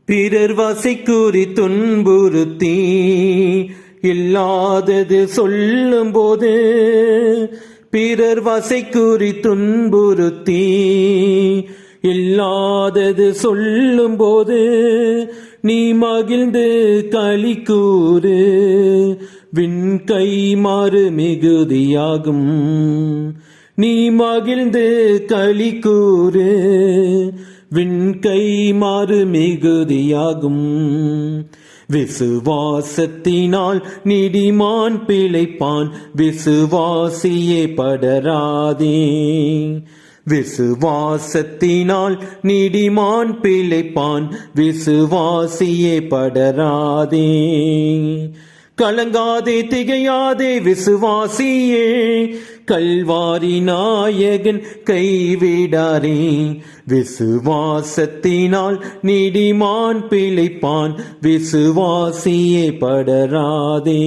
பிறர் வசை கூறி துன்புறுத்தி இல்லாதது சொல்லும் போது, பிறர் வசை கூறி துன்புறுத்தி இல்லாதது சொல்லும் போது, நீ மகிழ்ந்து களி கூறு, விண்கை மாறு மிகுதியாகும். நீ மகிழ்ந்து களி கூறு, விண்கை மாறு மிகுதியாகும். விசுவாசத்தினால் நீதிமான் பிழைப்பான், விசுவாசியே படராதே. விசுவாசத்தினால் நீதிமான் பிழைப்பான், விசுவாசியே படராதே. கலங்காதே திகையாதே விசுவாசியே, கல்வாரி நாயகன் கைவிடாரே. விசுவாசத்தினால் நீதிமான் பிழைப்பான், விசுவாசியே படராதே.